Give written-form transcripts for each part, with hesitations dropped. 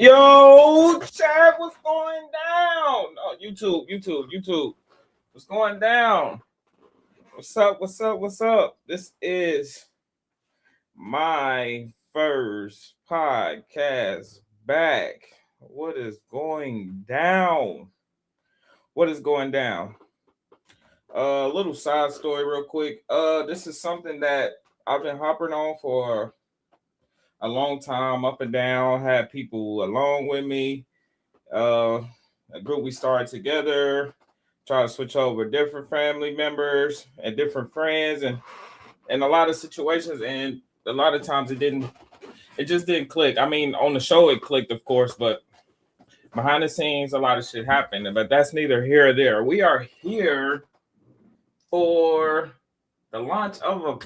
Yo, Chad, what's going down? Oh, YouTube. What's going down? What's up? This is my first podcast back. What is going down? What is going down? A little side story, real quick. This is something that I've been hopping on for a long time, up and down. Had people along with me. Uh, a group we started together, try to switch over different family members and different friends, and in a lot of situations, and a lot of times it just didn't click. I mean, on the show it clicked, of course, but behind the scenes, a lot of shit happened. But that's neither here or there. We are here for the launch of a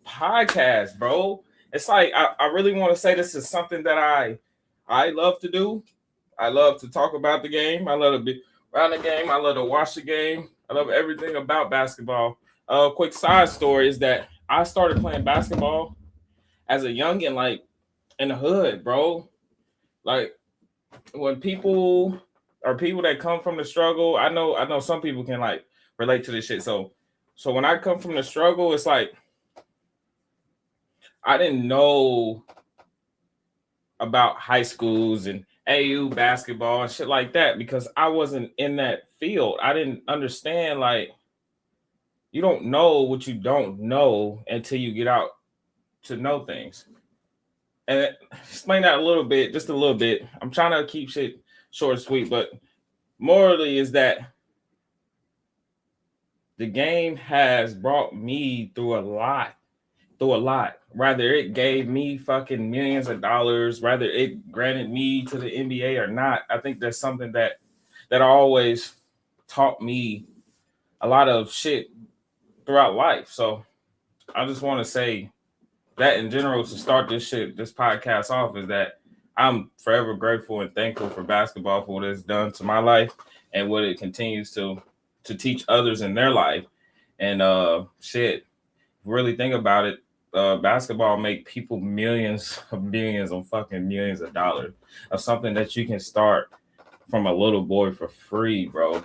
podcast, bro. It's like I really want to say this is something that I love to do. I love to talk about the game. I love to be around the game. I love to watch the game. I love everything about basketball. Quick side story is that I started playing basketball as a youngin, like in the hood, bro. Like when people that come from the struggle, I know some people can like relate to this shit. So when I come from the struggle, it's like I didn't know about high schools and AU basketball and shit like that because I wasn't in that field. I didn't understand, like, you don't know what you don't know until you get out to know things. And explain that a little bit, just a little bit. I'm trying to keep shit short and sweet, but morally is that the game has brought me through a lot. Rather it gave me fucking millions of dollars, rather it granted me to the NBA or not. I think that's something that always taught me a lot of shit throughout life. So I just want to say that in general to start this podcast off is that I'm forever grateful and thankful for basketball for what it's done to my life and what it continues to teach others in their life. And really think about it, basketball make people millions of dollars of something that you can start from a little boy for free, bro.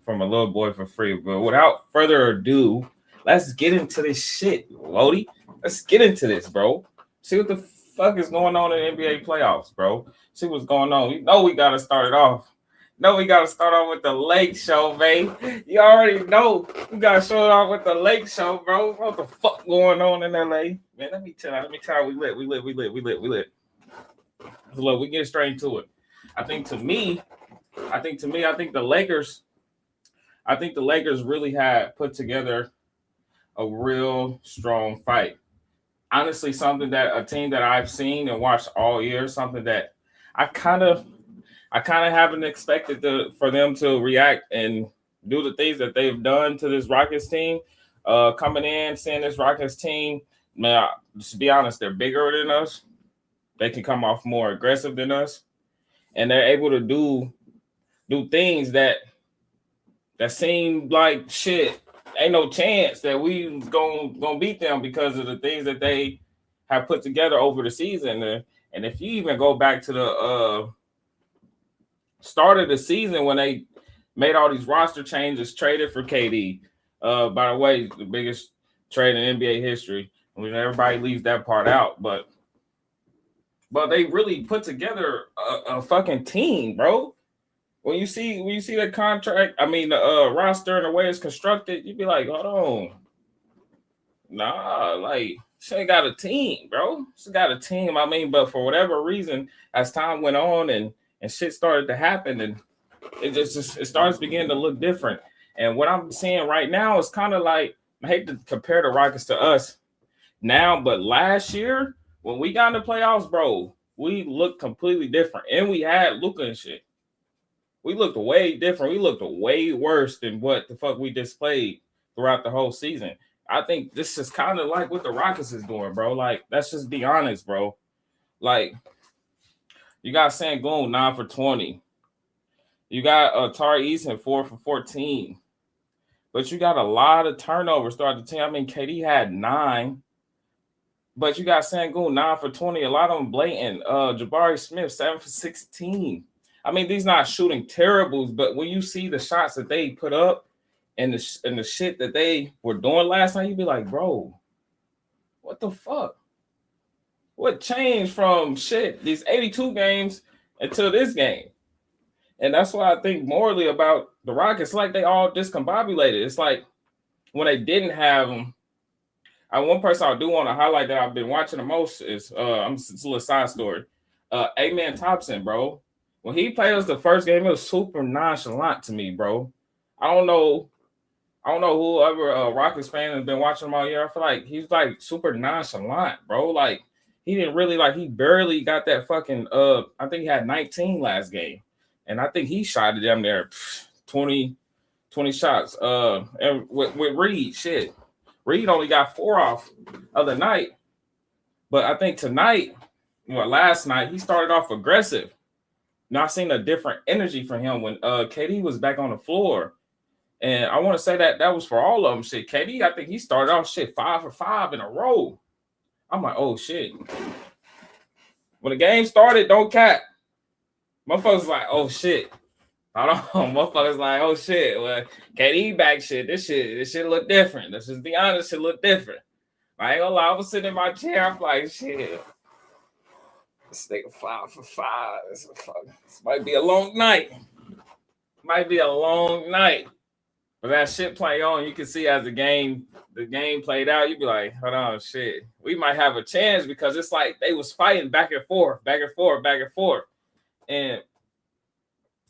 But without further ado, let's get into this shit, Lodi. Let's get into this, bro. See what the fuck is going on in the NBA playoffs, bro. See what's going on. You know we gotta start it off. We gotta start off with the Lake Show, babe. You already know we gotta start off with the Lake Show, bro. What the fuck going on in LA? Man, let me tell you, we lit. So look, we get straight into it. I think the Lakers really had put together a real strong fight. Honestly, a team that I've seen and watched all year, something that I kind of haven't expected for them to react and do the things that they've done to this Rockets team. Coming in, seeing this Rockets team, man, to be honest, they're bigger than us. They can come off more aggressive than us, and they're able to do things that seem like shit. Ain't no chance that we gonna beat them because of the things that they have put together over the season. And if you even go back to the start of the season when they made all these roster changes, traded for KD. By the way, the biggest trade in NBA history. I mean, everybody leaves that part out, but they really put together a fucking team, bro. When you see the contract, I mean the roster and the way it's constructed, you'd be like, hold on, nah, like she ain't got a team, bro. She got a team. I mean, but for whatever reason, as time went on and shit started to happen, and it starts beginning to look different. And what I'm seeing right now is kind of like, I hate to compare the Rockets to us now, but last year when we got in the playoffs, bro, we looked completely different, and we had Luka and shit. We looked way different. We looked way worse than what the fuck we displayed throughout the whole season. I think this is kind of like what the Rockets is doing, bro. Like, let's just be honest, bro. Like, you got Sengun 9 for 20. You got Tari Eason 4 for 14. But you got a lot of turnovers throughout the team. I mean, KD had 9. But you got Sangoon 9 for 20. A lot of them blatant. Jabari Smith 7 for 16. I mean, these not shooting terribles, but when you see the shots that they put up and the shit that they were doing last night, you be like, bro, what the fuck? What changed from shit these 82 games until this game? And that's why I think morally about the Rockets, like they all discombobulated. It's like when they didn't have them. One person I do want to highlight that I've been watching the most is it's a little side story. Amen Thompson, bro. When he played us the first game, it was super nonchalant to me, bro. I don't know whoever Rockets fan has been watching him all year. I feel like he's like super nonchalant, bro. Like he didn't really he barely got that fucking I think he had 19 last game. And I think he shot at them there 20 shots. And with Reed, shit. Reed only got 4 off other night. But I think tonight, last night, he started off aggressive. Now I seen a different energy from him when KD was back on the floor. And I want to say that was for all of them. Shit, KD, I think he started off 5 for 5 in a row. I'm like, oh shit. When the game started, don't cap. Motherfuckers like, oh shit. I don't know. Motherfuckers like, oh shit. Well, KD back shit. This shit look different. Let's just be honest, it look different. I ain't gonna lie. I was sitting in my chair. I'm like, shit. This nigga 5 for 5. This might be a long night. Might be a long night. But that shit play on, you can see as the game played out, you'd be like, hold on, shit. We might have a chance because it's like they was fighting back and forth. And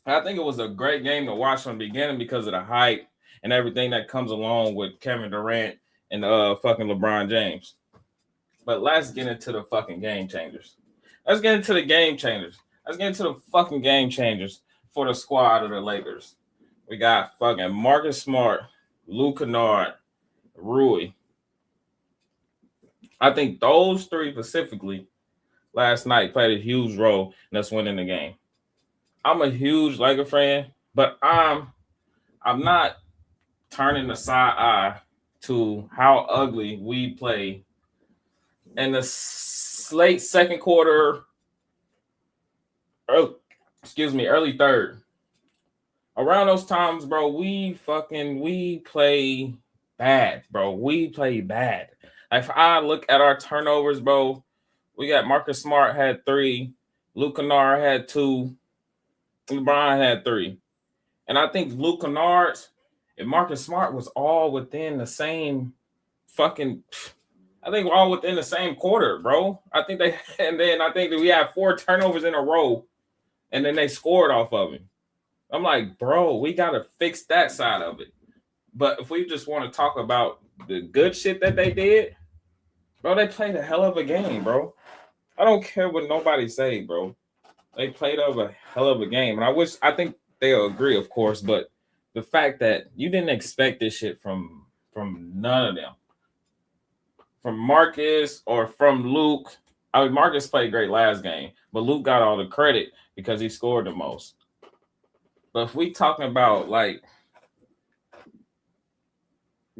I think it was a great game to watch from the beginning because of the hype and everything that comes along with Kevin Durant and fucking LeBron James. But let's get into the fucking game changers. Let's get into the fucking game changers for the squad of the Lakers. We got fucking Marcus Smart, Luke Kennard, Rui. I think those three specifically last night played a huge role in us winning the game. I'm a huge Laker fan, but I'm not turning the side eye to how ugly we play in the late second quarter, early third. Around those times, bro, we play bad, bro. We play bad. Like, if I look at our turnovers, bro, we got Marcus Smart had 3, Luke Kennard had 2, LeBron had 3. And I think Luke Kennard and Marcus Smart was all within the same we're all within the same quarter, bro. I think that we had 4 turnovers in a row, and then they scored off of him. I'm like, bro, we got to fix that side of it. But if we just want to talk about the good shit that they did, bro, they played a hell of a game, bro. I don't care what nobody say, bro. They played a hell of a game. And I think they'll agree, of course, but the fact that you didn't expect this shit from none of them. From Marcus or from Luke. I mean, Marcus played great last game, but Luke got all the credit because he scored the most. But if we talking about like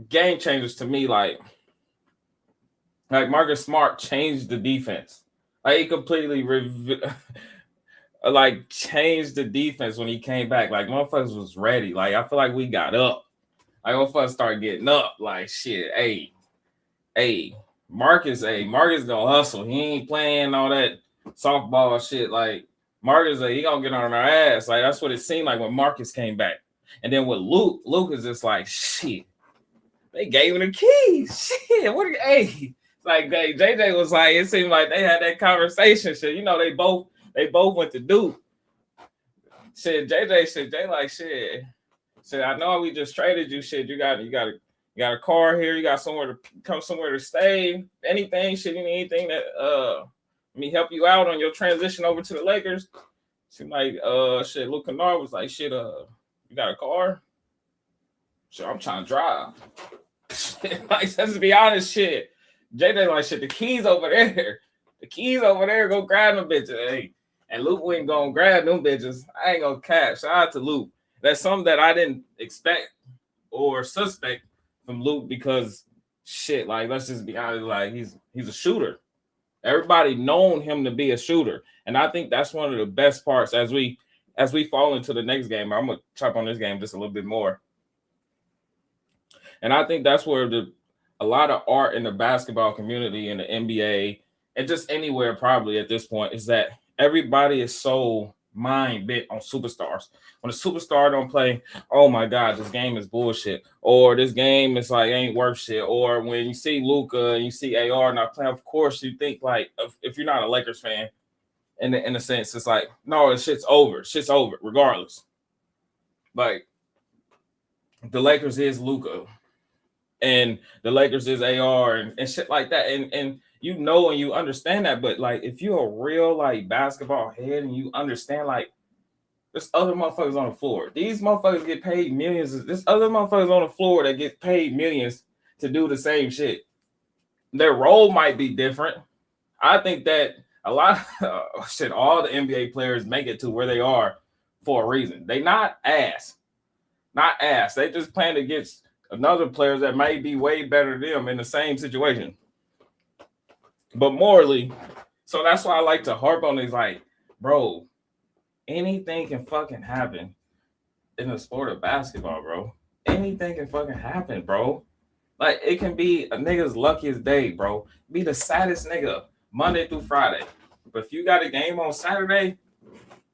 game changers to me, like Marcus Smart changed the defense. Like he completely changed the defense when he came back. Like motherfuckers was ready. Like I feel like we got up. Like motherfuckers started getting up. Like shit, Marcus gonna hustle. He ain't playing all that softball shit. Like Marcus, he gonna get on our ass. Like that's what it seemed like when Marcus came back. And then with Luke is just like shit. They gave him the keys. Shit, like JJ was like, it seemed like they had that conversation. Shit, you know, they both went to Duke. Shit, JJ like shit. Shit, I know we just traded you. Shit, you got a car here. You got somewhere to stay. Anything, shit, you need anything that me help you out on your transition over to the Lakers. She like shit. Luke Kennard was like, shit, you got a car? Shit, I'm trying to drive. Like, let's be honest, shit. JJ like shit, the keys over there. Go grab them bitches. Hey. And Luke went gonna grab them bitches. I ain't gonna cap. Shout out to Luke. That's something that I didn't expect or suspect from Luke because shit, like let's just be honest, like he's a shooter. Everybody known him to be a shooter, and I think that's one of the best parts as we fall into the next game. I'm gonna chop on this game just a little bit more, and I think that's where a lot of art in the basketball community in the NBA and just anywhere probably at this point is that everybody is so mind bent on superstars. When a superstar don't play, oh my god, this game is bullshit, or this game is like ain't worth shit. Or when you see Luca and you see AR not playing, of course you think like if you're not a Lakers fan, in a sense, it's like no, shit's over. Shit's over, regardless. Like the Lakers is Luca and the Lakers is AR and shit like that. And you know and you understand that, but like if you're a real like basketball head and you understand like there's other motherfuckers on the floor. These motherfuckers get paid millions. There's other motherfuckers on the floor that get paid millions to do the same shit. Their role might be different. I think that a lot of shit, all the NBA players make it to where they are for a reason. They not ass. Not ass. They just playing against another players that might be way better than them in the same situation. But morally, so that's why I like to harp on these like, bro, anything can fucking happen in the sport of basketball, bro. Anything can fucking happen, bro. Like it can be a nigga's luckiest day, bro. Be the saddest nigga Monday through Friday. But if you got a game on Saturday,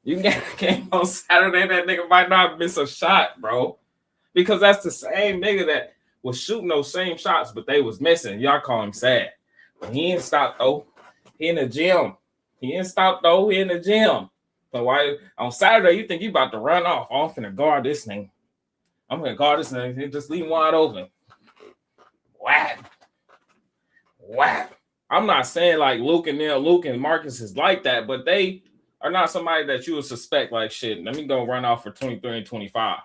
you can get a game on Saturday, that nigga might not miss a shot, bro. Because that's the same nigga that was shooting those same shots, but they was missing. Y'all call him sad. But he ain't stopped though. He in the gym. He ain't stopped though. He in the gym. But why on Saturday you think you about to run off? I'm finna guard this thing. I'm gonna guard this thing. Just leave him wide open. Whack. Whack. I'm not saying like Luke and Marcus is like that, but they are not somebody that you would suspect like shit. Let me go run off for 23 and 25.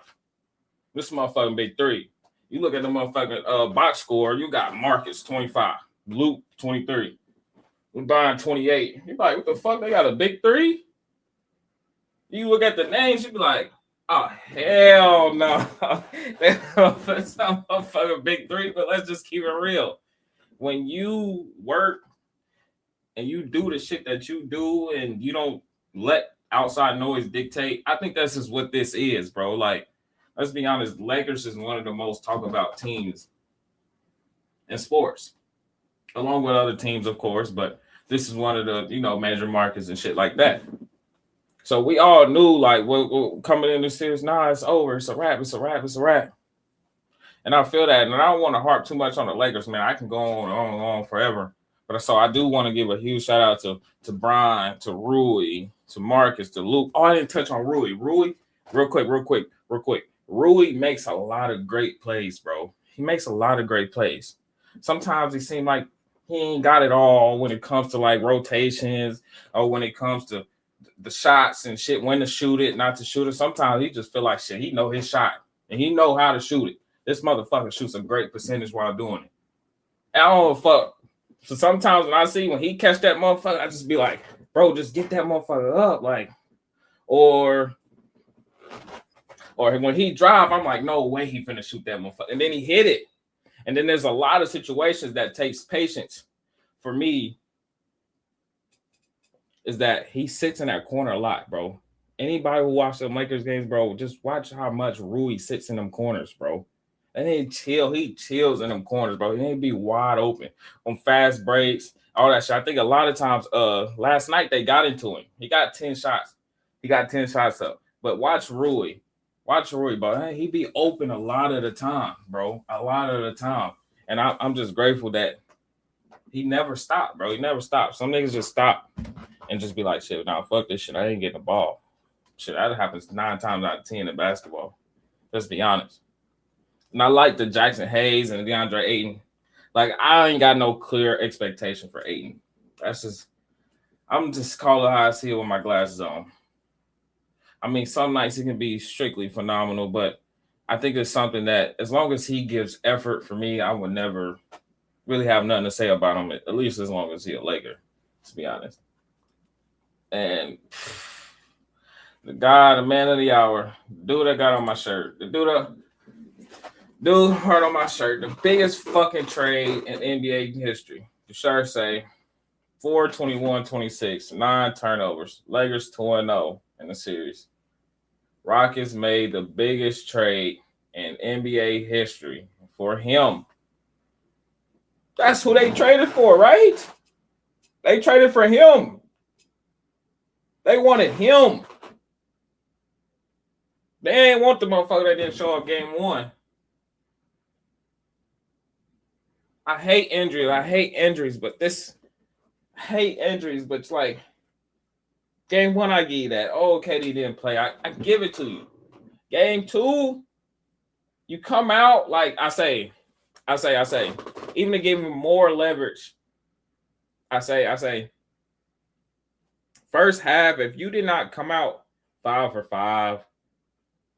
This motherfucking big three. You look at the motherfucking box score, you got Marcus 25, Luke 23, Brian 28. You like, what the fuck? They got a big three? You look at the names, you be like, oh hell no. They put some motherfucking big three, but let's just keep it real. When you work and you do the shit that you do and you don't let outside noise dictate, I think that's just what this is, bro. Like, let's be honest, Lakers is one of the most talked about teams in sports, along with other teams, of course, but this is one of the, major markets and shit like that. So we all knew, like, we're coming in this series, nah, it's over. It's a wrap. It's a wrap. It's a wrap. And I feel that, and I don't want to harp too much on the Lakers, man. I can go on and on forever. But so I do want to give a huge shout out to Brian, to Rui, to Marcus, to Luke. Oh, I didn't touch on Rui. Rui, real quick. Rui makes a lot of great plays, bro. He makes a lot of great plays. Sometimes he seems like he ain't got it all when it comes to like rotations or when it comes to the shots and shit, when to shoot it, not to shoot it. Sometimes he just feel like shit. He know his shot and he know how to shoot it. This motherfucker shoots a great percentage while doing it. And I don't fuck. So sometimes when he catch that motherfucker, I just be like, bro, just get that motherfucker up. Like, or when he drive, I'm like, no way he finna shoot that motherfucker. And then he hit it. And then there's a lot of situations that takes patience for me is that he sits in that corner a lot, bro. Anybody who watches the Lakers games, bro, just watch how much Rui sits in them corners, bro. And he chills in them corners, bro. He ain't be wide open on fast breaks, all that shit. I think a lot of times, last night they got into him. He got 10 shots. He got 10 shots up. But watch Rui, bro. He be open a lot of the time, bro. A lot of the time. And I'm just grateful that he never stopped, bro. He never stopped. Some niggas just stop and just be like, shit, nah, fuck this shit. I ain't getting the ball. Shit, that happens 9 times out of 10 in basketball. Let's be honest. And I like the Jackson Hayes and DeAndre Ayton. Like, I ain't got no clear expectation for Ayton. I'm just calling how I see it with my glasses on. I mean, some nights it can be strictly phenomenal, but I think it's something that as long as he gives effort for me, I would never really have nothing to say about him, at least as long as he's a Laker, to be honest. And the man of the hour, the dude that got on my shirt, the Dude, heart on my shirt. The biggest fucking trade in NBA history. The shirt say 4-21-26, 9 turnovers. Lakers 2-0 in the series. Rockets made the biggest trade in NBA history for him. That's who they traded for, right? They traded for him. They wanted him. They ain't want the motherfucker that didn't show up game 1. I hate injuries, but it's like game 1, I give you that. Oh, KD didn't play. I give it to you. Game 2, you come out like I say, even to give him more leverage. I say, first half, if you did not come out 5 for 5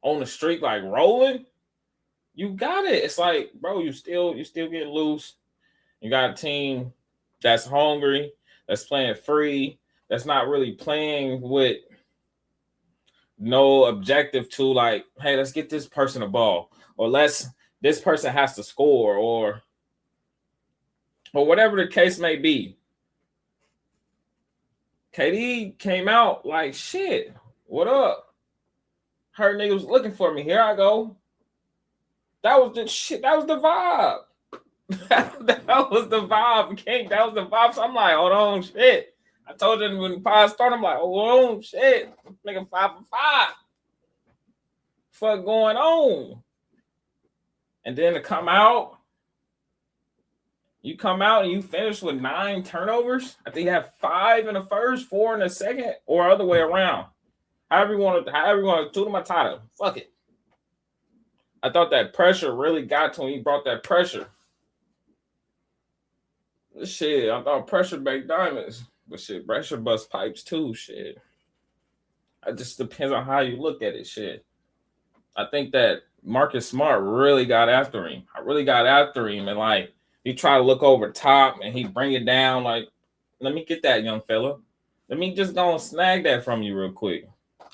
on the streak, like rolling, you got it. It's like, bro, you still get loose. You got a team that's hungry, that's playing free, that's not really playing with no objective to like, hey, let's get this person a ball, or this person has to score, or whatever the case may be. KD came out like, shit, what up? Heard niggas looking for me. Here I go. That was the shit. That was the vibe. that was the vibe, King. That was the vibe. So I'm like, hold on, shit. I told you when the pod started, I'm like, hold on, shit. Nigga 5 for 5. Fuck going on? And then to come out, you come out and you finish with 9 turnovers. I think you have 5 in the first, 4 in the second, or other way around. However you want to toot my title. Fuck it. I thought that pressure really got to him. He brought that pressure. Shit, I thought pressure baked diamonds. But shit, pressure bust pipes too, shit. It just depends on how you look at it, shit. I think that Marcus Smart really got after him. And like, he tried to look over top and he bring it down like, let me get that, young fella. Let me just go and snag that from you real quick.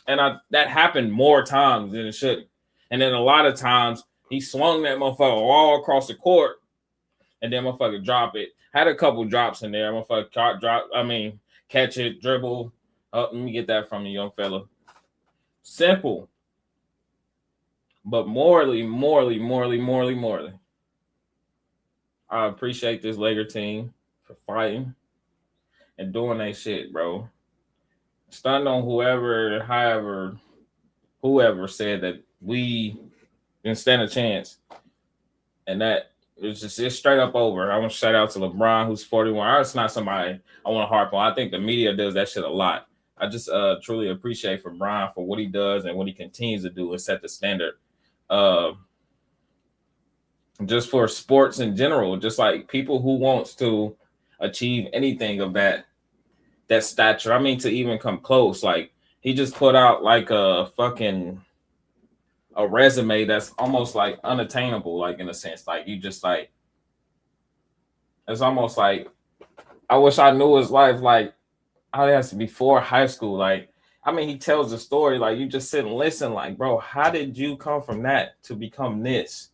And that happened more times than it should. And then a lot of times he swung that motherfucker all across the court and then motherfucker drop it. Had a couple drops in there. Motherfucker catch it, dribble. Oh, let me get that from you, young fella. Simple. But morally. I appreciate this Laker team for fighting and doing that shit, bro. Stunned on whoever said that we didn't stand a chance. And that it's straight up over. I want to shout out to LeBron, who's 41. It's not somebody I want to harp on. I think the media does that shit a lot. I just truly appreciate for Brian for what he does and what he continues to do and set the standard. Just for sports in general, just like people who wants to achieve anything of that stature. I mean, to even come close. Like, he just put out like a resume that's almost like unattainable, like in a sense. Like, you just like, it's almost like, I wish I knew his life, like how it has to be before high school. Like, I mean, he tells the story, like, you just sit and listen, like, bro, how did you come from that to become this?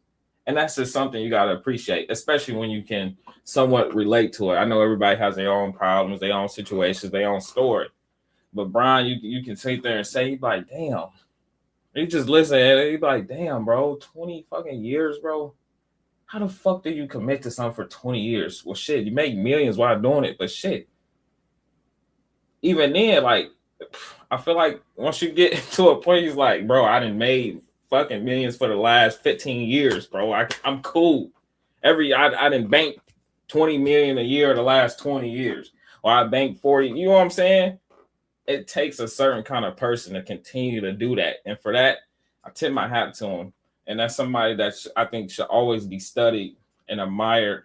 And that's just something you got to appreciate, especially when you can somewhat relate to it. I know everybody has their own problems, their own situations, their own story. But Brian, you can sit there and say, like, damn. You just listen and you be like, damn, bro, 20 fucking years, bro. How the fuck do you commit to something for 20 years? Well, shit, you make millions while doing it, but shit. Even then, like, I feel like once you get to a point, he's like, bro, I done made fucking millions for the last 15 years, bro. I'm cool. I done banked 20 million a year the last 20 years. Or I banked 40. You know what I'm saying? It takes a certain kind of person to continue to do that. And for that, I tip my hat to him. And that's somebody that I think should always be studied and admired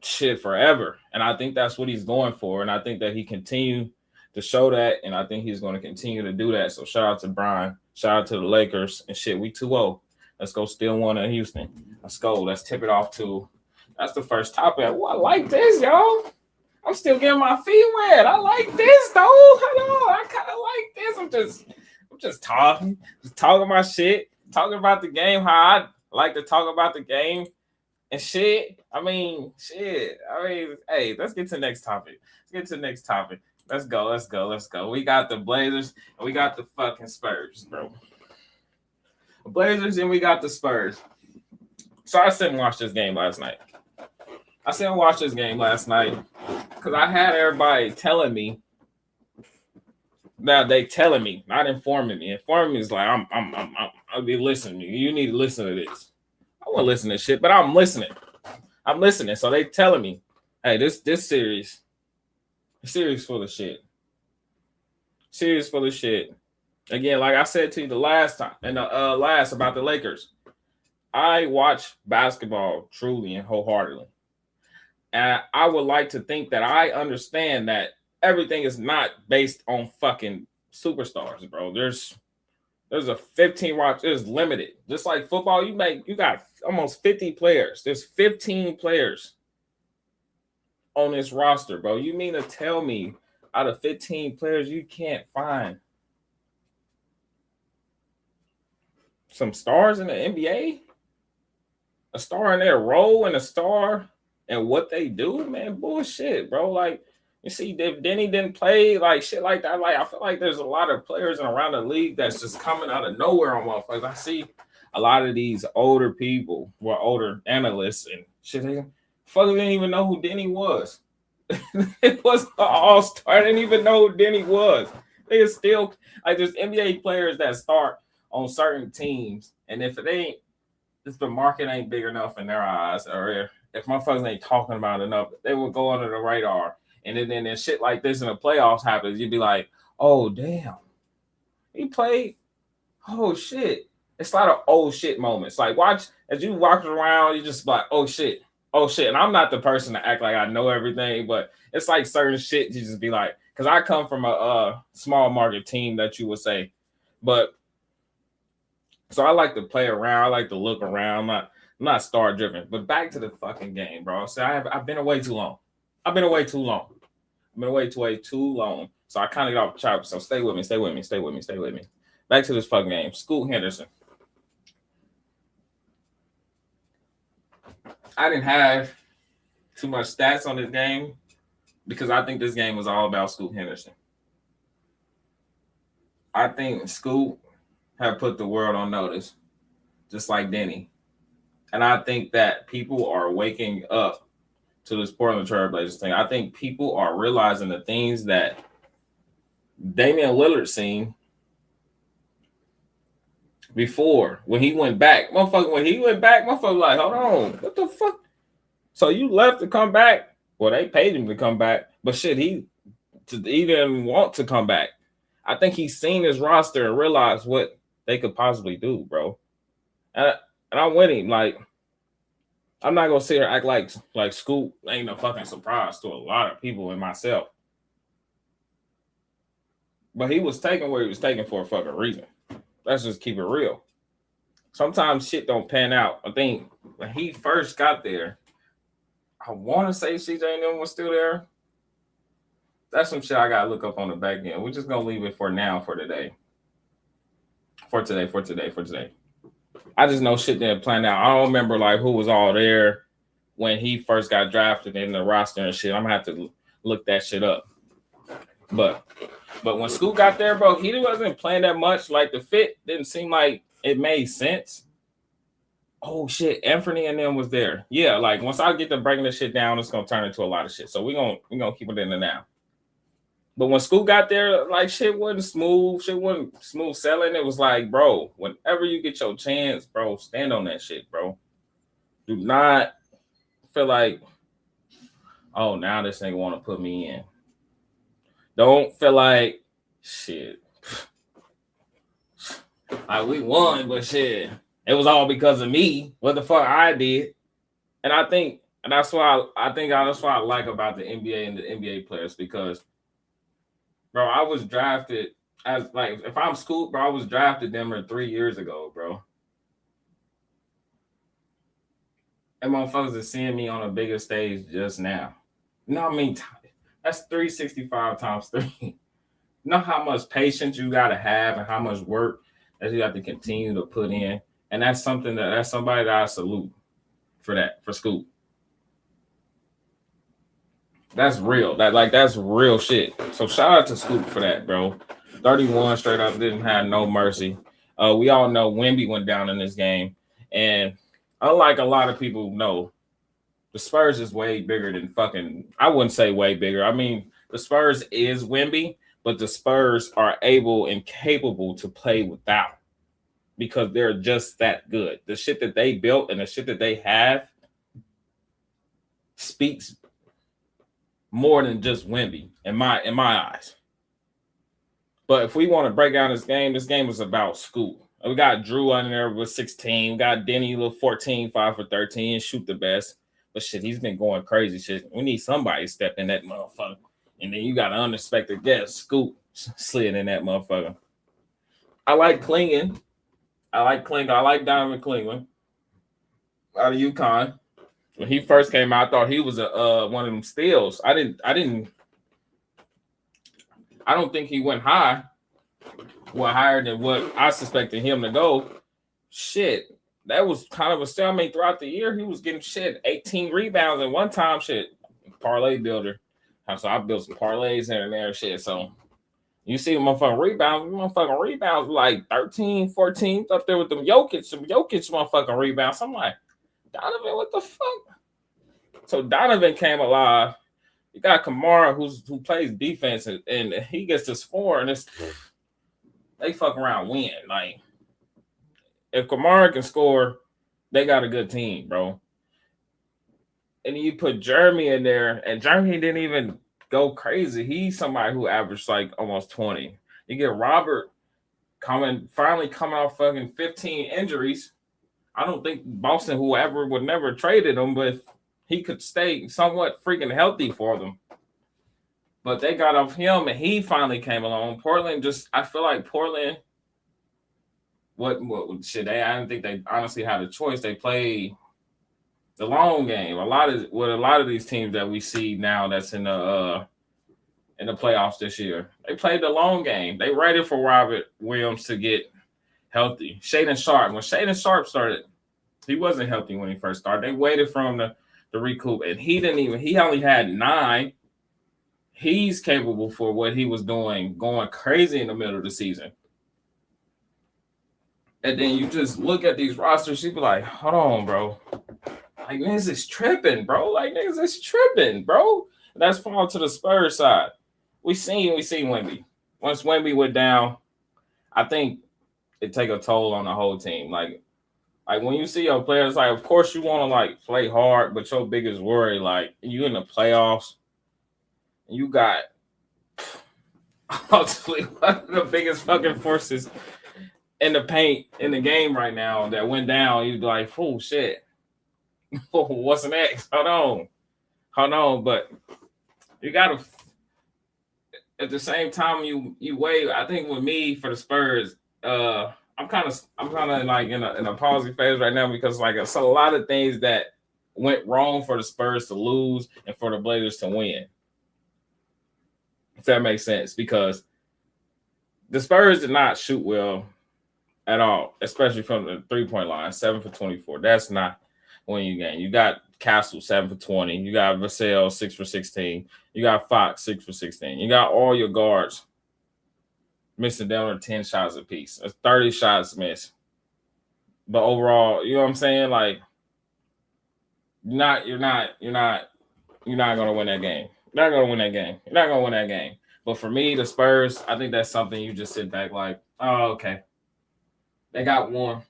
shit forever. And I think that's what he's going for. And I think that he continue to show that. And I think he's going to continue to do that. So shout out to Brian. Shout out to the Lakers. And shit, we 2-0. Let's go steal one in Houston. Let's go. Let's tip it off to. That's the first topic. Oh, I like this, y'all. I'm still getting my feet wet. I like this, though. Hello, I kind of like this. I'm just talking my shit, talking about the game, how I like to talk about the game and shit. Hey, let's get to the next topic. Let's get to the next topic. Let's go, let's go, let's go. We got the Blazers and we got the fucking Spurs, bro. Blazers and we got the Spurs. So I sit and watch this game last night. Because I had everybody telling me. Now they telling me, not informing me. Informing me is like I'll be listening to you. You need to listen to this. I won't listen to shit, but I'm listening. So they telling me, hey, this series full of shit. Series full of shit. Again, like I said to you the last time, and last about the Lakers. I watch basketball truly and wholeheartedly. And I would like to think that I understand that everything is not based on fucking superstars, bro. There's a 15 watch, there's limited. Just like football, you got almost 50 players. There's 15 players on this roster, bro. You mean to tell me out of 15 players you can't find some stars in the NBA? A star in their role and a star and what they do, man, bullshit, bro. Like, you see, if Denny didn't play, like, shit like that, like, I feel like there's a lot of players around the league that's just coming out of nowhere on motherfuckers. I see a lot of these older people, older analysts and shit, they fucking didn't even know who Denny was. It was an all-star. I didn't even know who Denny was. They still, like, there's NBA players that start on certain teams, and if the market ain't big enough in their eyes, or if motherfuckers ain't talking about it enough, they will go under the radar. And then shit like this in the playoffs happens, you'd be like, oh, damn. He played. Oh, shit. It's a lot of old shit moments. Like, watch, as you walk around, you just like, oh, shit. Oh, shit. And I'm not the person to act like I know everything, but it's like certain shit you just be like, because I come from a small market team that you would say. But, so I like to play around. I like to look around. I'm not star driven. But back to the fucking game, bro. So I've been away too long. I've been away too long. So I kind of got off the chart. So stay with me. Back to this fucking game. Scoot Henderson. I didn't have too much stats on this game because I think this game was all about Scoot Henderson. I think Scoot have put the world on notice, just like Denny. And I think that people are waking up to this Portland Trailblazers thing. I think people are realizing the things that Damian Lillard seen before when he went back. Motherfucker, like, hold on, what the fuck? So you left to come back? Well, they paid him to come back, but shit, he didn't want to come back. I think he's seen his roster and realized what they could possibly do, bro. And I'm with him. Like, I'm not gonna sit here and act like Scoot ain't a fucking surprise to a lot of people and myself. But he was taken where he was taken for a fucking reason. Let's just keep it real. Sometimes shit don't pan out. I think when he first got there, I want to say CJ was still there. That's some shit I gotta look up on the back end. We're just gonna leave it for now, for today. For today. I just know shit didn't plan out. I don't remember like who was all there when he first got drafted in the roster and shit. I'm gonna have to look that shit up. But when Scoot got there, bro, he wasn't playing that much. Like the fit didn't seem like it made sense. Oh shit, Anthony and them was there. Yeah, like once I get to breaking this shit down, it's gonna turn into a lot of shit. So we're gonna keep it in the now. But when Scoot got there, like shit wasn't smooth. Shit wasn't smooth selling. It was like, bro, whenever you get your chance, bro, stand on that shit, bro. Do not feel like, oh, now this nigga want to put me in. Don't feel like, shit. Like we won, but shit, it was all because of me. What the fuck I did. And I think that's why I like about the NBA and the NBA players because, bro, I was drafted as like if I'm Scoot, bro, I was drafted Denver 3 years ago, bro. And motherfuckers are seeing me on a bigger stage just now. You know what I mean? That's 365 times 3. You know how much patience you gotta have and how much work that you have to continue to put in And that's somebody that I salute for Scoop. That's real. That's real shit. So shout out to Scoop for that, bro. 31 straight up, didn't have no mercy. We all know Wemby went down in this game, and unlike a lot of people know, the Spurs is way bigger than fucking. I wouldn't say way bigger. I mean, the Spurs is Wemby, but the Spurs are able and capable to play without because they're just that good. The shit that they built and the shit that they have speaks more than just Wemby in my eyes. But if we want to break down this game is about Scoop. We got Drew under there with 16. We got Denny little 14, 5 for 13, shoot the best. But shit, he's been going crazy. Shit, we need somebody to step in that motherfucker. And then you got an unexpected guest, Scoop, slid in that motherfucker. I like Klingon. I like Donovan Klingon out of UConn. When he first came out, I thought he was one of them steals. I don't think he went high. Well, higher than what I suspected him to go. Shit, that was kind of a steal. I mean, throughout the year, he was getting 18 rebounds at one time. Shit, parlay builder. So I built some parlays here and there. Shit, so you see motherfucking rebounds like 13, 14 up there with them Jokic motherfucking rebounds. I'm like, Donovan, what the fuck? So Donovan came alive. You got Kamara who plays defense and he gets to score and they fuck around win. Like if Kamara can score, they got a good team, bro. And then you put Jeremy in there, and Jeremy didn't even go crazy. He's somebody who averaged like almost 20. You get Robert finally coming off fucking 15 injuries. I don't think Boston, whoever, would never traded him, but he could stay somewhat freaking healthy for them. But they got off him, and he finally came along. Portland I feel like Portland, what shit, I don't think they honestly had a choice. They played the long game. A lot of these teams that we see now that's in the playoffs this year, they played the long game. They waited for Robert Williams to get healthy. Shaedon Sharpe, when Shaedon Sharpe started, he wasn't healthy when he first started. They waited for him to recoup, and he only had 9. He's capable for what he was doing, going crazy in the middle of the season. And then you just look at these rosters, you be like, hold on, bro. Like, niggas is tripping, bro. And that's fall to the Spurs side. We seen Wemby. Once Wemby went down, I think it take a toll on the whole team. Like when you see your players, like, of course you want to like play hard, but your biggest worry, like, you in the playoffs, and you got ultimately one of the biggest fucking forces in the paint in the game right now that went down. You'd be like, oh shit. What's next? Hold on. But you gotta at the same time you wait. I think with me for the Spurs, I'm kind of like in a pausing phase right now because like it's a lot of things that went wrong for the Spurs to lose and for the Blazers to win. If that makes sense, because the Spurs did not shoot well at all, especially from the 3-point line. 7 for 24. That's not winning you game. You got Castle 7 for 20. You got Vassell 6 for 16. You got Fox 6 for 16. You got all your guards missing down to 10 shots apiece. That's 30 shots missed. But overall, you know what I'm saying? Like, you're not gonna win that game. You're not gonna win that game. But for me, the Spurs, I think that's something you just sit back like, oh, okay. They got one.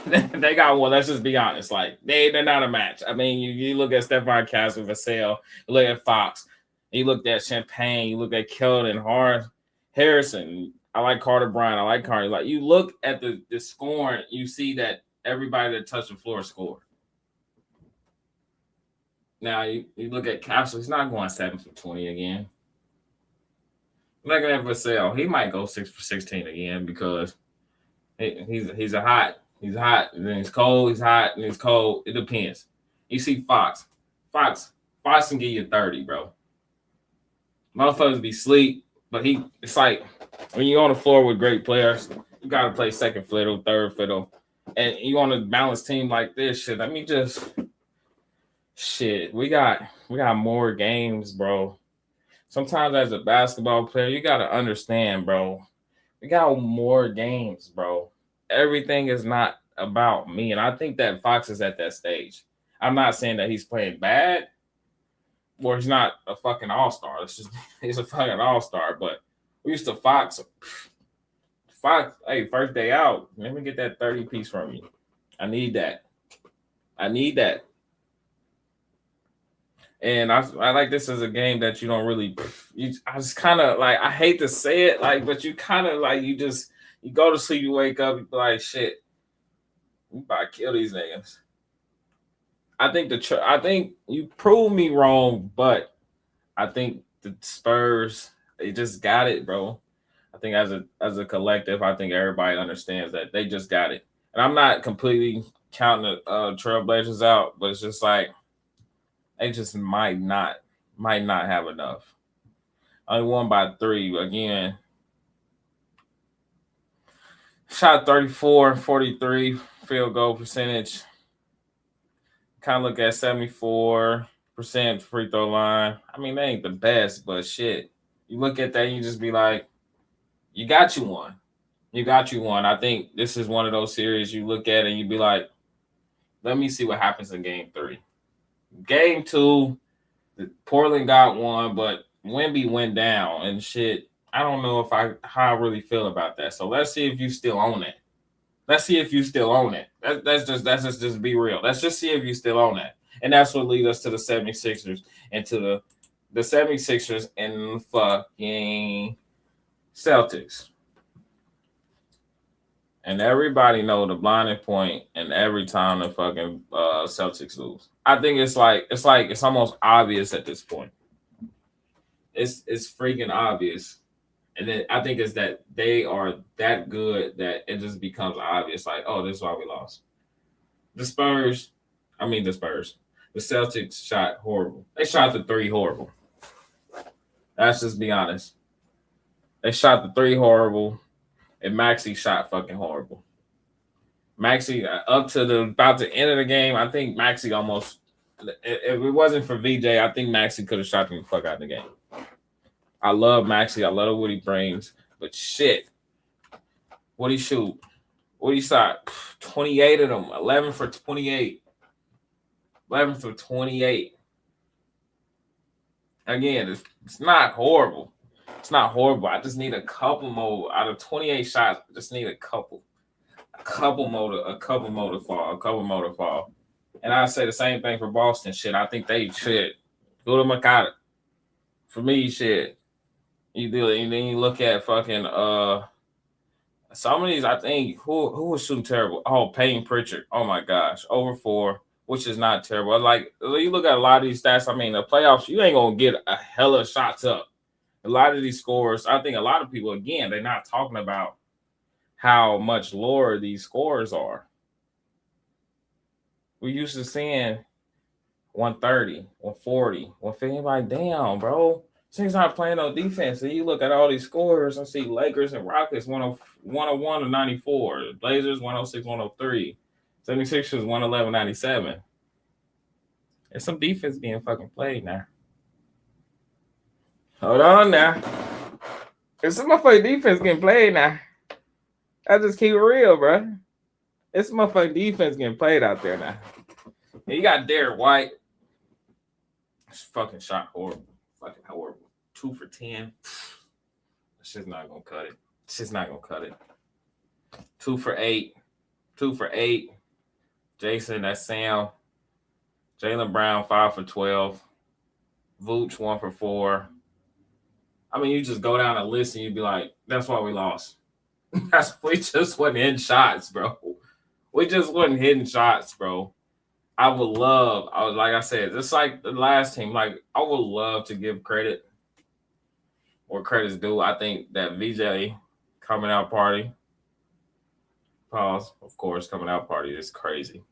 They got one. Let's just be honest. Like, they're not a match. I mean, you look at Stephon Castle, Vassell, you look at Fox, you look at Champagne, you look at Keldon, Harrison. I like Carter Bryant. I like Carter. Like, you look at the scoring, you see that everybody that touched the floor scored. Now, you look at Castle, he's not going 7 for 20 again. Look at Vassell. He might go 6 for 16 again because he's hot, and then he's cold, he's hot, and he's cold. It depends. You see Fox can give you 30, bro. Motherfuckers be sleep, but it's like when you're on the floor with great players, you gotta play second fiddle, third fiddle. And you want a balanced team like this, shit. Let me just shit. We got more games, bro. Sometimes as a basketball player, you gotta understand, bro. We got more games, bro. Everything is not about me. And I think that Fox is at that stage. I'm not saying that he's playing bad or he's not a fucking all-star. It's just he's a fucking all-star. But we used to Fox, hey, first day out. Let me get that 30 piece from you. I need that. I need that. And I like this as a game that you don't really I just kind of like I hate to say it like but you kind of like you go to sleep, you wake up, you be like shit, we about to kill these niggas. I think you proved me wrong, but I think the Spurs they just got it, bro. I think as a collective, I think everybody understands that they just got it. And I'm not completely counting the Trailblazers out, but it's just like they just might not have enough. Only won by 3 again. Shot 34, 43 field goal percentage. Kind of look at 74% free throw line. I mean, they ain't the best, but shit. You look at that and you just be like, you got you one. You got you one. I think this is one of those series you look at and you be like, let me see what happens in game 3. Game 2, Portland got one, but Wemby went down and shit. I don't know how I really feel about that. So let's see if you still own it. Let's see if you still own it. That's just be real. Let's just see if you still own it. And that's what leads us to the 76ers and to the 76ers and fucking Celtics. And everybody know the blinding point and every time the fucking Celtics lose. I think it's almost obvious at this point. It's freaking obvious. And then I think it's that they are that good that it just becomes obvious. Like, oh, this is why we lost. The Celtics shot horrible. They shot the 3 horrible. Let's just be honest. They shot the 3 horrible, and Maxey shot fucking horrible. Maxey, up to about the end of the game, I think Maxey almost, if it wasn't for VJ, I think Maxey could have shot the fuck out of the game. I love Maxey. I love what he brings. But shit, what he shoot? What he shot? 28 of them. 11 for 28. 11 for 28. Again, it's not horrible. It's not horrible. I just need a couple more. Out of 28 shots, I just need a couple. A couple more to fall. And I say the same thing for Boston. Shit, I think they shit. Go to Makata. For me, shit. You do it, and then you look at fucking some of these. I think who was shooting terrible. Oh, Peyton Pritchard. Oh my gosh, over 4, which is not terrible. Like you look at a lot of these stats. I mean, the playoffs, you ain't gonna get a hella shots up. A lot of these scores, I think a lot of people again, they're not talking about how much lower these scores are. We used to seeing 130, 140, 150. Like, damn, bro. Since not playing no defense, and you look at all these scores and see Lakers and Rockets 101 to 94, Blazers 106, 103, 76ers 111, 97. There's some defense being fucking played now. Hold on now. There's some motherfucking defense getting played now. I just keep it real, bro. It's motherfucking defense getting played out there now. And you got Derek White. This fucking shot horrible. Fucking horrible. 2 for 10. This shit's not gonna cut it. 2 for 8. 2 for 8. Jason, that's Sam. Jaylen Brown, 5 for 12. Vooch, 1 for 4. I mean, you just go down a list and you'd be like, that's why we lost. We just wasn't hitting shots, bro. We just wasn't hitting shots, bro. Like I said, just like the last team, like I would love to give credit where credit's due. I think that VJ coming out party, of course, coming out party is crazy.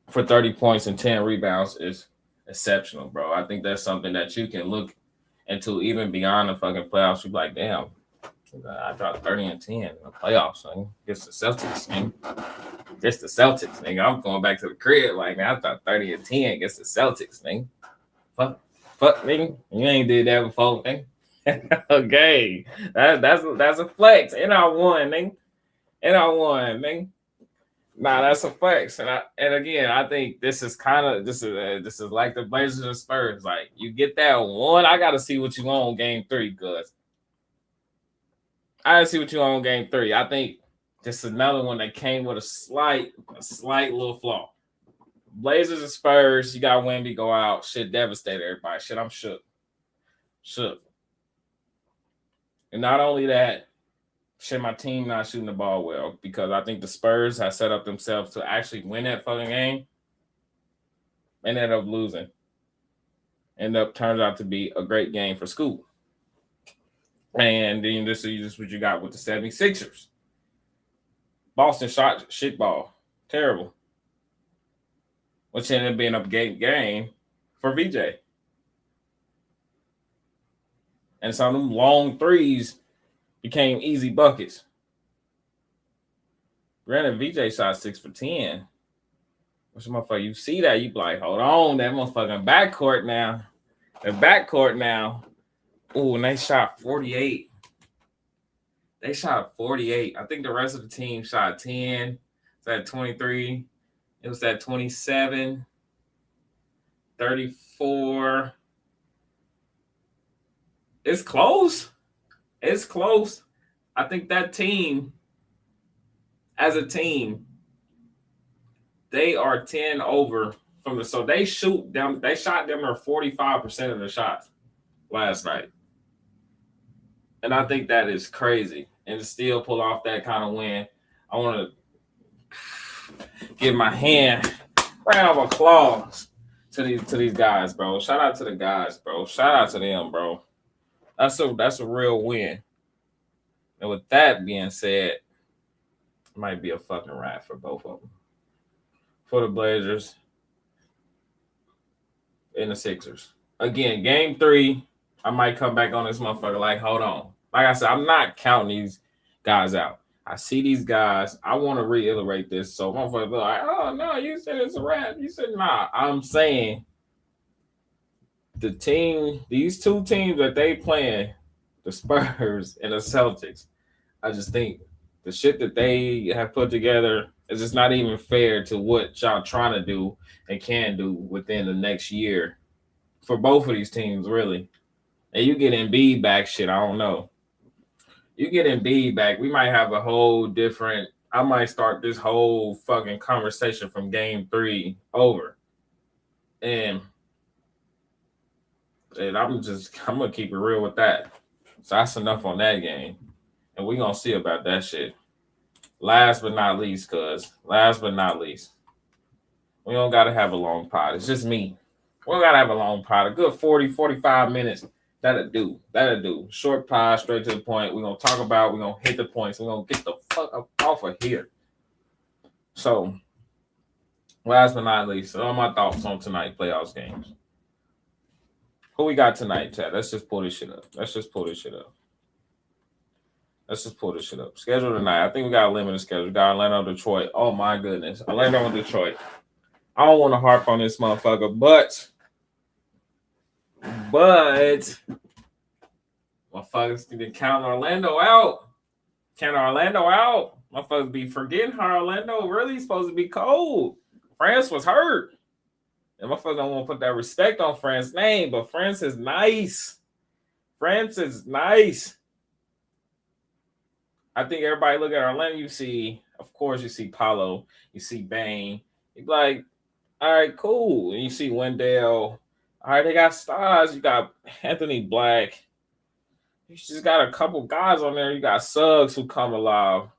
For 30 points and 10 rebounds is exceptional, bro. I think that's something that you can look into even beyond the fucking playoffs. You're like, damn, I dropped 30 and 10 in the playoffs, man. Against the Celtics, man. Against the Celtics, nigga. I'm going back to the crib, like, man, I dropped 30 and 10 against the Celtics, man. Fuck, nigga. You ain't did that before, nigga. Okay. That's a flex. And I won, nigga. Nigga. Nah, that's a flex. And again, I think this is like the Blazers and Spurs. Like, you get that one, I gotta see what you want on game 3, cuz I gotta see what you want on game 3. I think this is another one that came with a slight little flaw. Blazers and Spurs, you got Wemby go out. Shit devastated everybody. Shit, I'm shook. And not only that, shit, my team not shooting the ball well, because I think the Spurs have set up themselves to actually win that fucking game and end up losing. Turns out to be a great game for Scoop. And then this is what you got with the 76ers. Boston shot shit ball. Terrible. Which ended up being a game for VJ. And some of them long threes became easy buckets. Granted, VJ shot 6 for 10. Which motherfucker, you see that, you be like, hold on, that motherfucking backcourt now. The backcourt now. Ooh, and they shot 48. They shot 48. I think the rest of the team shot 10. It's at 23. It was at 27. 34. It's close. I think that team, as a team, they are 10 over from the. So they shot them at 45% of the shots last night. And I think that is crazy. And to still pull off that kind of win, I want to give my round of applause to these guys, bro. Shout out to the guys, bro. Shout out to them, bro. That's a real win. And with that being said, it might be a fucking wrap for both of them. For the Blazers and the Sixers. Again, game 3, I might come back on this motherfucker like, hold on. Like I said, I'm not counting these guys out. I see these guys. I want to reiterate this. So motherfuckers be like, oh, no, you said it's a wrap. You said, nah. I'm saying these two teams that they playing, the Spurs and the Celtics, I just think the shit that they have put together is just not even fair to what y'all trying to do and can do within the next year for both of these teams, really. And you get Embiid back, shit, I don't know. You get Embiid back, we might have a whole different. I might start this whole fucking conversation from game 3 over. And I'm gonna keep it real with that. So that's enough on that game. And we're gonna see about that shit. Last but not least, we don't gotta have a long pod. It's just me. We don't gotta have a long pod. A good 40, 45 minutes. That'll do. Short pod, straight to the point. We're gonna hit the points. We're gonna get the fuck up off of here. So, last but not least, all my thoughts on tonight playoffs games. Who we got tonight, Chad? Let's just pull this shit up. Schedule tonight. I think we got a limited schedule. We got Orlando, Detroit. Oh my goodness. Orlando and Detroit. I don't want to harp on this motherfucker, but motherfuckers need to count Orlando out. Motherfuckers be forgetting how Orlando really supposed to be cold. France was hurt. And motherfuckers don't want to put that respect on France's name, but France is nice. I think everybody look at Orlando, you see Paolo, you see Bane. You be like, all right, cool. And you see Wendell. All right, they got stars. You got Anthony Black. You just got a couple guys on there. You got Suggs who come alive.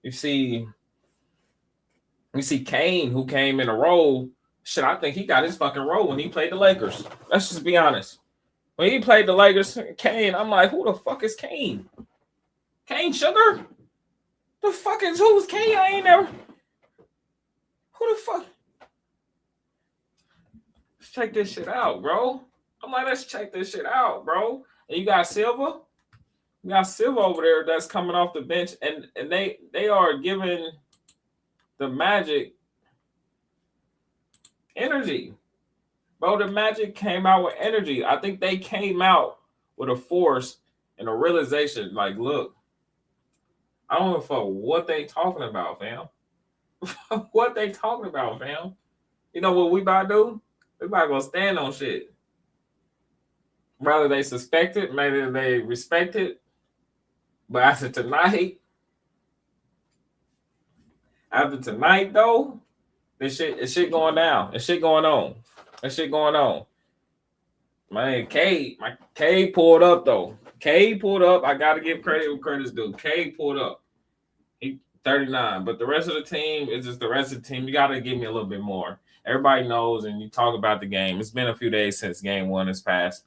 You see Kane who came in a role. Shit, I think he got his fucking role when he played the Lakers. Let's just be honest. When he played the Lakers, Kane, I'm like, who the fuck is Kane? Kane Sugar? Who's Kane? I ain't never. Who the fuck? Let's check this shit out, bro. I'm like, let's check this shit out, bro. And you got Silva. We got Silva over there that's coming off the bench, and they are giving the Magic energy. Bro, the Magic came out with energy. I think they came out with a force and a realization. Like, look, I don't know for what they talking about, fam. What they talking about, fam? You know what we about to do? We about to go stand on shit. Whether they suspect it, maybe they respect it. But after tonight though, this shit going down. This shit going on. This shit going on. Man, K pulled up though. K pulled up. I gotta give credit where credit's due. K pulled up. He 39. But the rest of the team is just the rest of the team. You gotta give me a little bit more. Everybody knows, and you talk about the game. It's been a few days since game one has passed.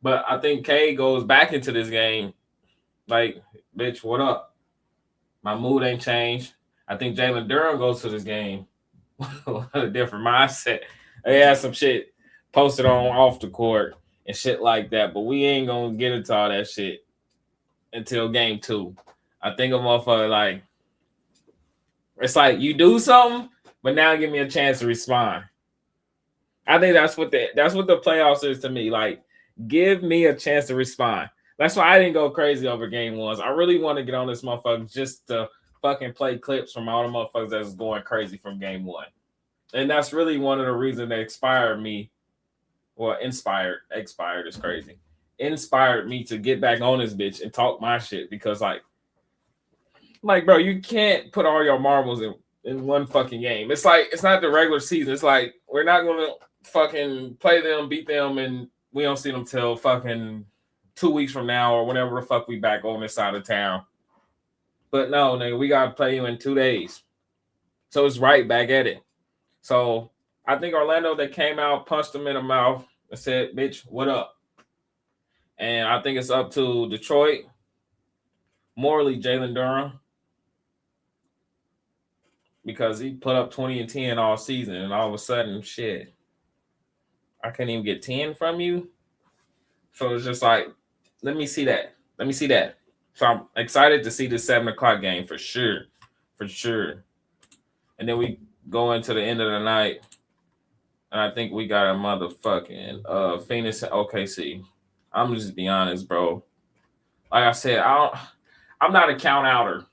But I think K goes back into this game like, bitch, what up? My mood ain't changed. I think Jalen Durham goes to this game with a different mindset. They had some shit posted on off the court and shit like that, but we ain't gonna get into all that shit until game two. I think a motherfucker like, it's like you do something, but now give me a chance to respond. I think that's what the playoffs is to me. Like, give me a chance to respond. That's why I didn't go crazy over game ones. I really want to get on this motherfucker just to fucking play clips from all the motherfuckers that's going crazy from game one. And that's really one of the reasons that expired is crazy. Inspired me to get back on this bitch and talk my shit because like bro, you can't put all your marbles in one fucking game. It's like, it's not the regular season. It's like, we're not going to fucking play them, beat them, and we don't see them till fucking 2 weeks from now or whenever the fuck we back on this side of town. But no, nigga, we got to play you in 2 days. So it's right back at it. So I think Orlando, they came out, punched them in the mouth and said, bitch, what up? And I think it's up to Detroit, morally Jalen Durham, because he put up 20 and 10 all season, and all of a sudden, shit, I couldn't even get 10 from you. So it's just like, let me see that. So I'm excited to see the 7 o'clock game for sure. And then we go into the end of the night, and I think we got a motherfucking Phoenix and OKC. I'm just be honest, bro. Like I said, I'm not a count outer.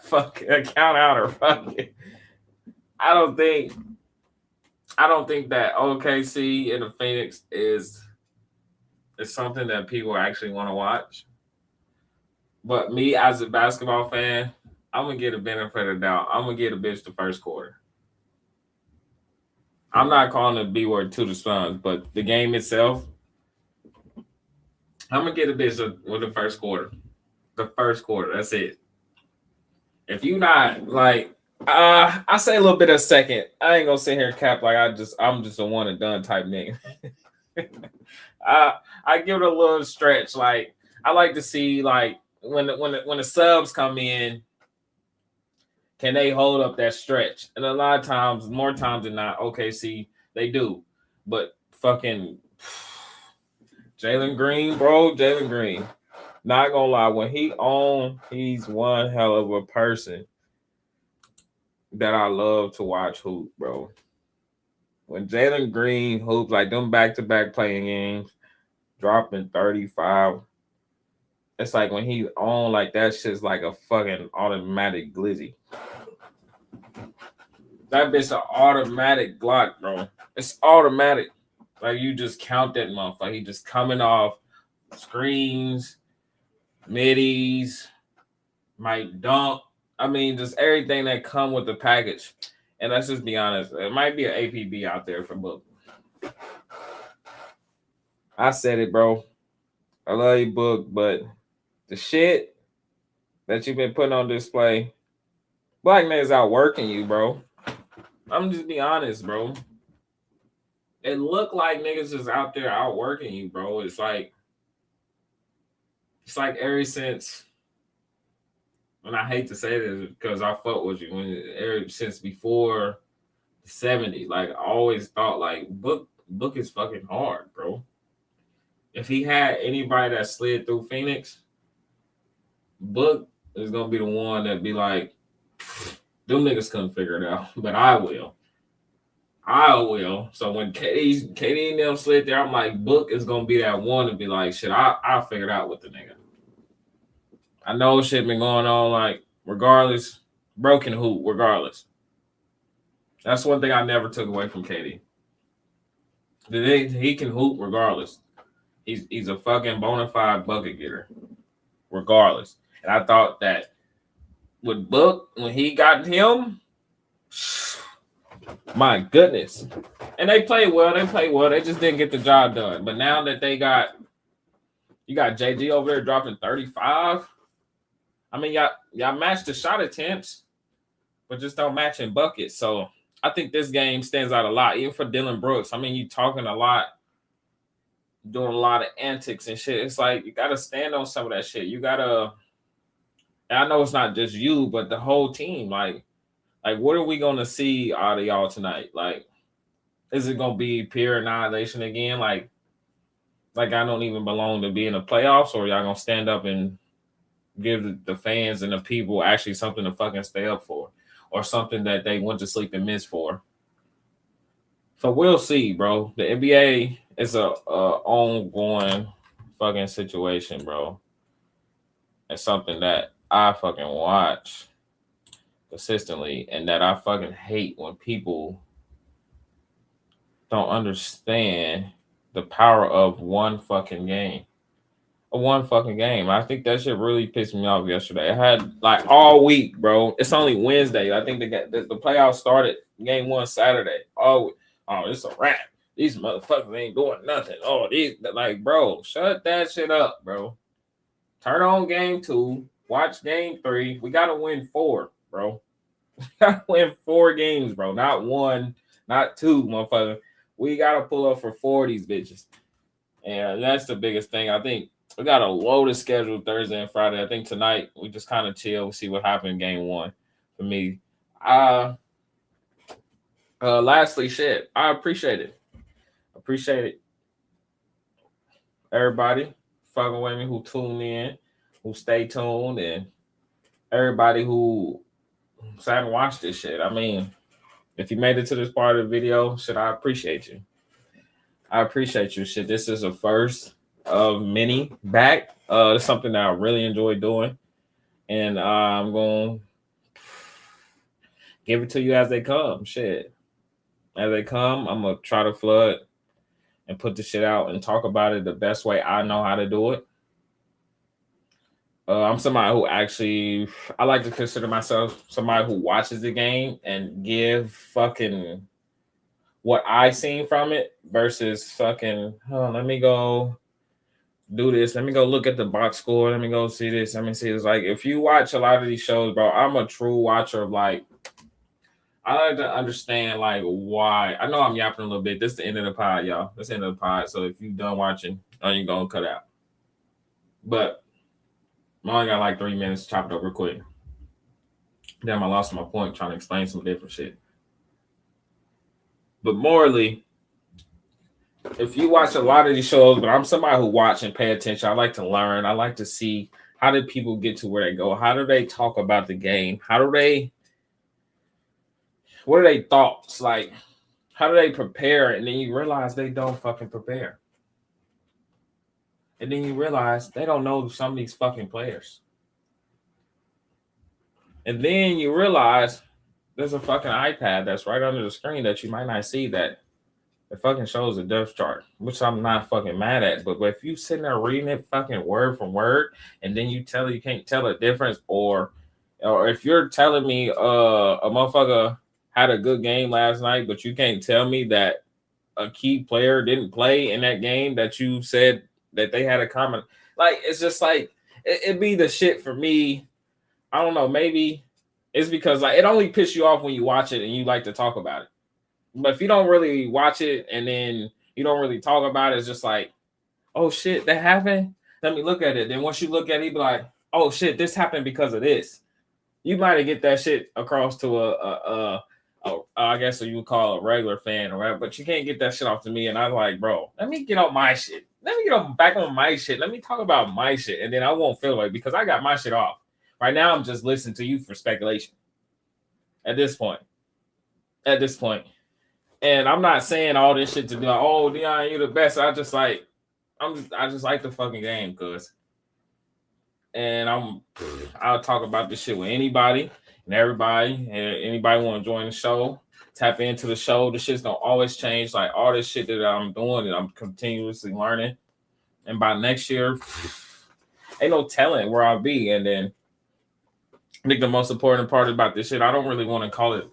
Fuck a count outer. Fuck it. I don't think that OKC and the Phoenix is something that people actually want to watch. But me as a basketball fan, I'm gonna get a benefit of the doubt. I'm gonna get a bitch the first quarter. I'm not calling the B word to the Suns, but the game itself, I'm gonna get a bitch with the first quarter. The first quarter, that's it. If you not like, I say a little bit of second. I ain't gonna sit here and cap like I'm just a one and done type nigga. I give it a little stretch. Like, I like to see like when the subs come in, can they hold up that stretch? And a lot of times, more times than not, OKC they do. But fucking Jalen Green, bro, Jalen Green. Not gonna lie, when he's one hell of a person that I love to watch hoop, bro. When Jalen Green hoops, like them back-to-back playing games, dropping 35, it's like when he on, like that shit's like a fucking automatic glizzy. That bitch an automatic Glock, bro. It's automatic. Like, you just count that motherfucker. He just coming off screens, middies, might dunk. I mean, just everything that come with the package. And let's just be honest, it might be an APB out there for Book. I said it, bro. I love you, Book, but the shit that you've been putting on display, black niggas outworking you, bro. I'm just be honest, bro. It looked like niggas just out there outworking you, bro. It's like ever since, and I hate to say this because I fuck with you, ever since before the 70s, like I always thought like Book is fucking hard, bro. if he had anybody that slid through Phoenix, Book is gonna be the one that be like, them niggas couldn't figure it out, but I will. I will. So when KD and them slid there, I'm like, Book is gonna be that one to be like, shit, I figured out with the nigga. I know shit been going on, like, regardless, broken hoop, regardless. That's one thing I never took away from KD. He can hoop regardless. He's a fucking bona fide bucket getter, regardless. And I thought that with Book, when he got him, my goodness. And they played well. They just didn't get the job done. But now that you got JG over there dropping 35. I mean, y'all match the shot attempts, but just don't match in buckets. So I think this game stands out a lot, even for Dylan Brooks. I mean, you talking a lot, doing a lot of antics and shit. It's like you gotta stand on some of that shit. You gotta. And I know it's not just you, but the whole team. Like, what are we gonna see out of y'all tonight? Like, is it gonna be pure annihilation again? Like I don't even belong to be in the playoffs, or y'all gonna stand up and give the fans and the people actually something to fucking stay up for, or something that they went to sleep and miss for. So we'll see, bro. The NBA is a ongoing fucking situation, bro. It's something that I fucking watch consistently, and that I fucking hate when people don't understand the power of one fucking game. One fucking game. I think that shit really pissed me off yesterday. I had like all week, bro. It's only Wednesday. I think the playoffs started game 1 Saturday. Oh, it's a wrap. These motherfuckers ain't doing nothing. Oh, these like, bro, shut that shit up, bro. Turn on game 2. Watch game 3. We gotta win 4, bro. We gotta win 4 games, bro. Not 1, not 2, motherfucker. We gotta pull up for 4 of these bitches. And that's the biggest thing. I think we got a loaded schedule Thursday and Friday. I think tonight we just kind of chill. We'll see what happened in game 1 for me. Lastly, shit, I appreciate it. Everybody fucking with me who tuned in, who stay tuned, and everybody who sat and watched this shit. I mean, if you made it to this part of the video, shit, I appreciate you. Shit. This is a first of many back. It's something that I really enjoy doing, and I'm gonna give it to you as they come. Shit, as they come, I'm gonna try to flood and put the shit out and talk about it the best way I know how to do it. I'm somebody who actually, I like to consider myself somebody who watches the game and give fucking what I seen from it versus fucking, let me go do this. Let me go look at the box score. Let me go see this. Let me see this. Like, if you watch a lot of these shows, bro, I'm a true watcher of, like, I like to understand, like, why. I know I'm yapping a little bit. This is the end of the pod, y'all. This is the end of the pod. So if you're done watching, you're going to cut out. But I only got like 3 minutes to chop it up real quick. Damn, I lost my point trying to explain some different shit. But morally, if you watch a lot of these shows, but I'm somebody who watch and pay attention, I like to learn. I like to see, how did people get to where they go? How do they talk about the game? What are their thoughts? Like, how do they prepare? And then you realize they don't fucking prepare. And then you realize they don't know some of these fucking players. And then you realize there's a fucking iPad that's right under the screen that you might not see, that it fucking shows a depth chart, which I'm not fucking mad at. But if you sitting there reading it fucking word from word, and then you can't tell a difference, or if you're telling me a motherfucker had a good game last night, but you can't tell me that a key player didn't play in that game that you said that they had a common, like, it's just like it'd be the shit for me. I don't know, maybe it's because, like, it only pisses you off when you watch it and you like to talk about it. But if you don't really watch it and then you don't really talk about it, it's just like, oh shit, that happened? Let me look at it. Then once you look at it, you be like, oh shit, this happened because of this. You might get that shit across to I guess what you would call a regular fan or whatever, but you can't get that shit off to me. And I'm like, bro, let me get on my shit. let me get back on my shit. Let me talk about my shit, and then I won't feel like because I got my shit off. Right now, I'm just listening to you for speculation. At this point, and I'm not saying all this shit to be like, oh, Dion, you're the best. I just like the fucking game, cuz. And I'll talk about this shit with anybody and everybody. And anybody want to join the show, tap into the show. The shit's gonna always change. Like all this shit that I'm doing and I'm continuously learning. And by next year, ain't no telling where I'll be. And then I think the most important part about this shit, I don't really want to call it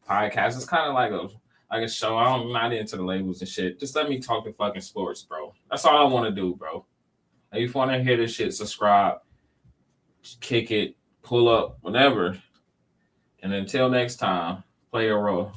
podcast. It's kind of like a show. I'm not into the labels and shit. Just let me talk to fucking sports, bro. That's all I want to do, bro. If you want to hear this shit, subscribe, kick it, pull up, whatever. And until next time, play a role.